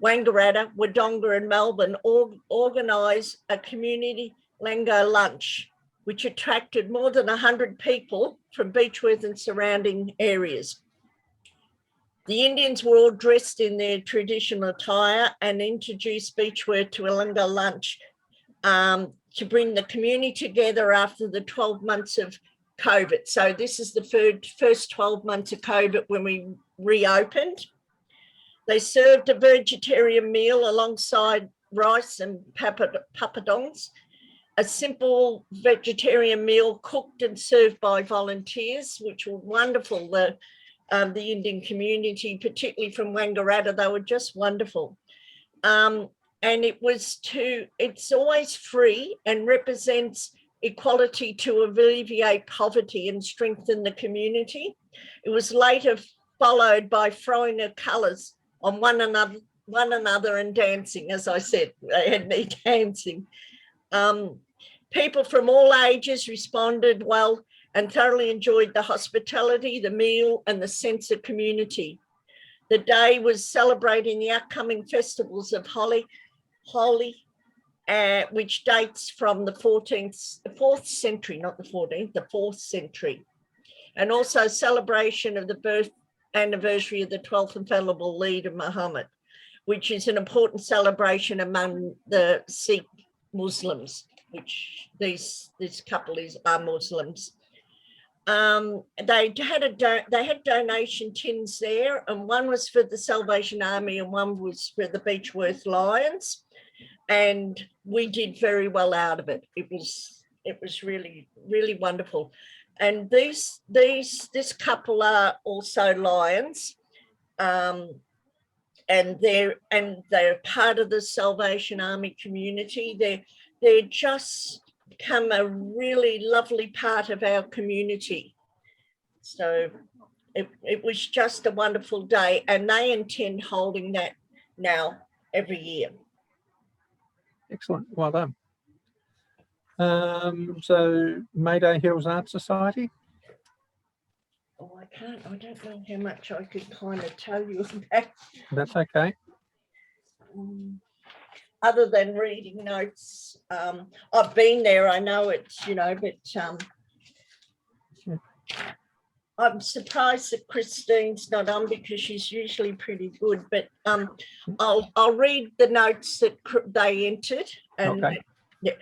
Wangaratta, Wodonga and Melbourne, organised a community Lango lunch, which attracted more than 100 people from Beechworth and surrounding areas. The Indians were all dressed in their traditional attire and introduced Beechworth to a Lango lunch to bring the community together after the 12 months of COVID. So this is the first 12 months of COVID when we reopened. They served a vegetarian meal alongside rice and papadons, a simple vegetarian meal cooked and served by volunteers, which were wonderful. The Indian community, particularly from Wangaratta, they were just wonderful. And it's always free and represents equality to alleviate poverty and strengthen the community. It was later followed by throwing of colours on one another and dancing. As I said, they had me dancing. People from all ages responded well and thoroughly enjoyed the hospitality, the meal, and the sense of community. The day was celebrating the upcoming festivals of Holi, which dates from the 4th century, not the 14th, the 4th century. And also celebration of the birth anniversary of the 12th infallible leader, Muhammad, which is an important celebration among the Sikh Muslims, which this couple are Muslims. They had donation tins there, and one was for the Salvation Army and one was for the Beechworth Lions, and we did very well out of it. It was really, really wonderful. And this couple are also Lions, and they're part of the Salvation Army community. They're just become a really lovely part of our community. So it was just a wonderful day, and they intend holding that now every year. Excellent, well done. So Mayday Hills Art Society. Oh, I don't know how much I could kind of tell you about. That's okay. Other than reading notes, I've been there, I know it's, but I'm surprised that Christine's not on because she's usually pretty good, but I'll read the notes that they entered. And okay. Yeah.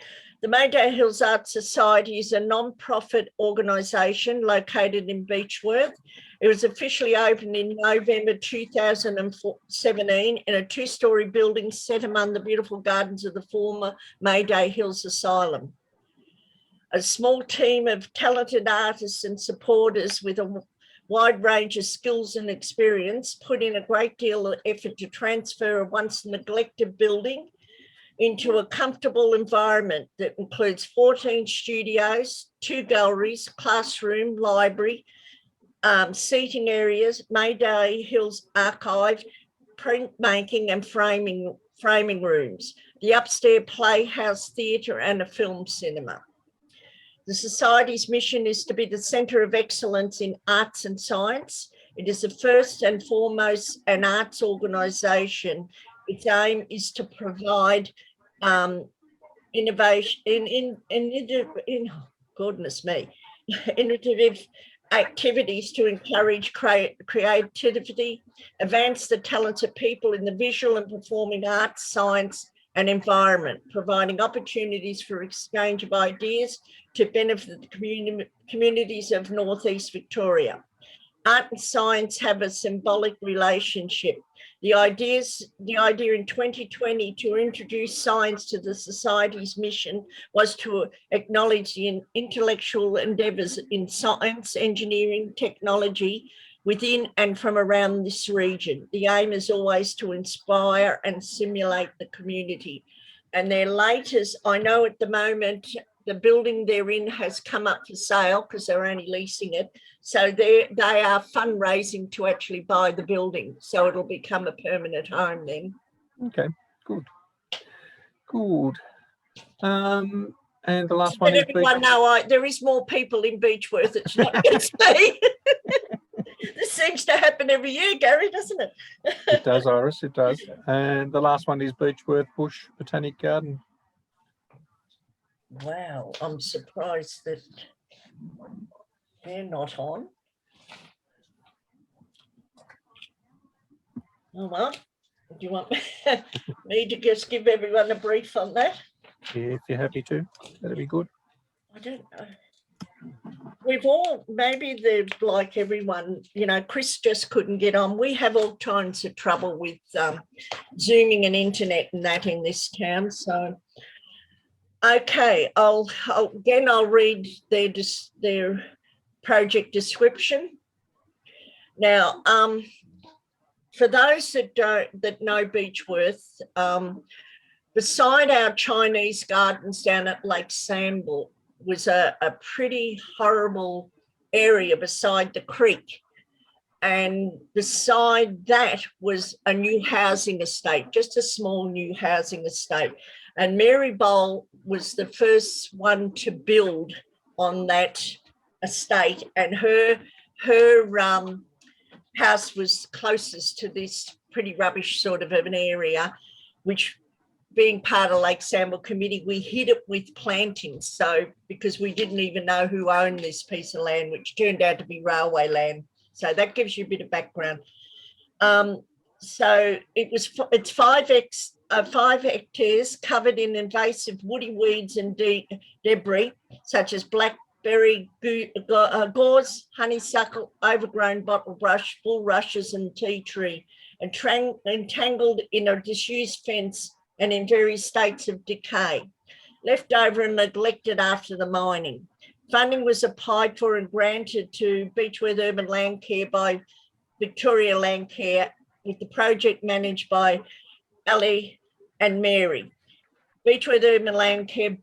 The Mayday Hills Art Society is a non-profit organisation located in Beechworth. It was officially opened in November 2017 in a 2-storey building set among the beautiful gardens of the former Mayday Hills Asylum. A small team of talented artists and supporters with a wide range of skills and experience put in a great deal of effort to transfer a once neglected building into a comfortable environment that includes 14 studios, 2 galleries, classroom, library, seating areas, Mayday Hills archive, printmaking and framing rooms, the upstairs playhouse theatre and a film cinema. The Society's mission is to be the centre of excellence in arts and science. It is the first and foremost an arts organisation. Its aim is to provide innovative activities to encourage creativity, advance the talents of people in the visual and performing arts, science and environment, providing opportunities for exchange of ideas to benefit the communities of Northeast Victoria. Art and science have a symbolic relationship. The idea in 2020 to introduce science to the Society's mission was to acknowledge the intellectual endeavours in science, engineering, technology within and from around this region. The aim is always to inspire and stimulate the community. And their latest, I know at the moment, the building they're in has come up for sale because they're only leasing it. So they are fundraising to actually buy the building. So it'll become a permanent home then. Okay, good. Good. And the last one is everyone know there is more people in Beechworth. It's not just me. This seems to happen every year, Gary, doesn't it? It does, Iris, it does. And the last one is Beechworth Bush Botanic Garden. Wow, I'm surprised that they're not on. Oh, well, do you want me to just give everyone a brief on that? Yeah, if you're happy to, that'd be good. I don't know. We've all, maybe they're like everyone, Chris just couldn't get on. We have all kinds of trouble with Zooming and internet and that in this town. So, okay, I'll read their project description. Now, for those that know Beechworth, beside our Chinese gardens down at Lake Samble was a pretty horrible area beside the creek. And beside that was a new housing estate, just a small new housing estate. And Mary Bowl was the first one to build on that estate, and her house was closest to this pretty rubbish sort of an area, which being part of Lake Samuel Committee, we hid it with plantings. So because we didn't even know who owned this piece of land, which turned out to be railway land. So that gives you a bit of background. So it's 5 hectares covered in invasive woody weeds and debris, such as blackberry, gorse, honeysuckle, overgrown bottlebrush, bulrushes and tea tree, entangled in a disused fence and in various states of decay, left over and neglected after the mining. Funding was applied for and granted to Beechworth Urban Land Care by Victoria Land Care, with the project managed by Ali and Mary. Beechworth Urban Land Care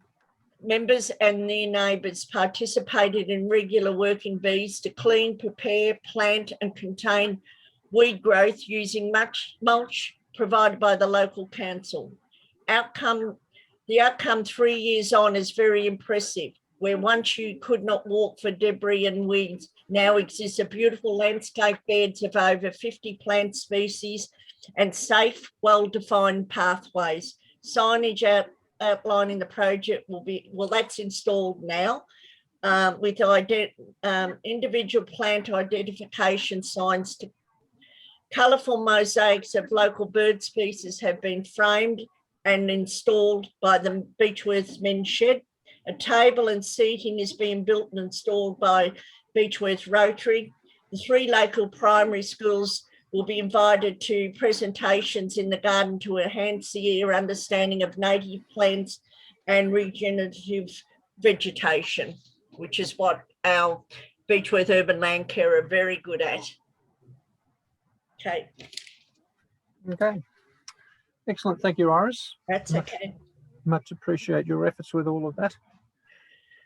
members and their neighbours participated in regular working bees to clean, prepare, plant and contain weed growth using mulch provided by the local council. The outcome 3 years on is very impressive, where once you could not walk for debris and weeds, now exists a beautiful landscape beds of over 50 plant species and safe, well-defined pathways. Signage outlining the project that's installed now, with individual plant identification signs. To colourful mosaics of local bird species have been framed and installed by the Beechworth Men's Shed. A table and seating is being built and installed by Beechworth Rotary. The 3 local primary schools will be invited to presentations in the garden to enhance their understanding of native plants and regenerative vegetation, which is what our Beechworth Urban Land Care are very good at. Okay. Okay. Excellent. Thank you, Iris. That's okay. Much appreciate your efforts with all of that.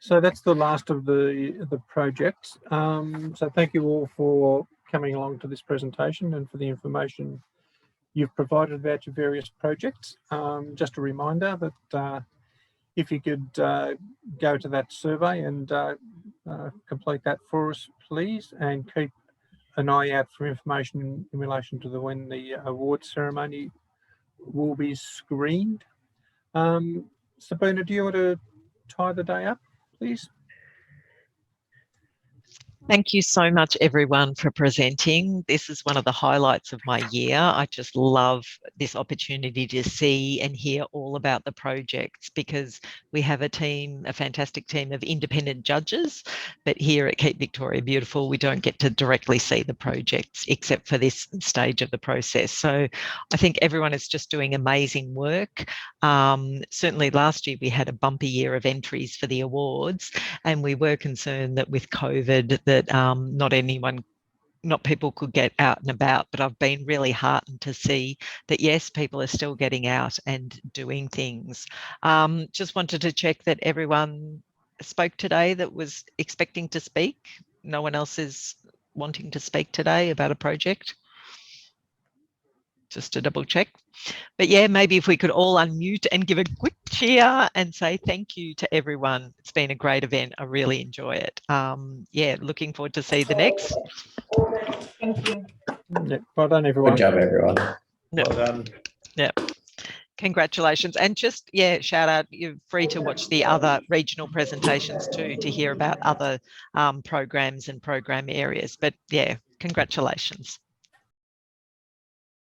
So that's the last of the projects. So thank you all for coming along to this presentation and for the information you've provided about your various projects. Just a reminder that if you could go to that survey and complete that for us, please, and keep an eye out for information in relation to when the award ceremony will be screened. Sabina, do you want to tie the day up, please? Thank you so much, everyone, for presenting. This is one of the highlights of my year. I just love this opportunity to see and hear all about the projects, because we have a team, a fantastic team of independent judges, but here at Keep Victoria Beautiful, we don't get to directly see the projects except for this stage of the process. So I think everyone is just doing amazing work. Certainly last year we had a bumpy year of entries for the awards, and we were concerned that with COVID that not people could get out and about, but I've been really heartened to see that, yes, people are still getting out and doing things. Just wanted to check that everyone spoke today that was expecting to speak. No one else is wanting to speak today about a project? Just to double check. But yeah, maybe if we could all unmute and give a quick cheer and say thank you to everyone. It's been a great event. I really enjoy it. Yeah, looking forward to see the next. Thank you. Yeah, well done, everyone. Good job, everyone. Yeah. Well done. Yeah. Congratulations. And just, yeah, shout out, you're free to watch the other regional presentations too, to hear about other programs and program areas. But yeah, congratulations.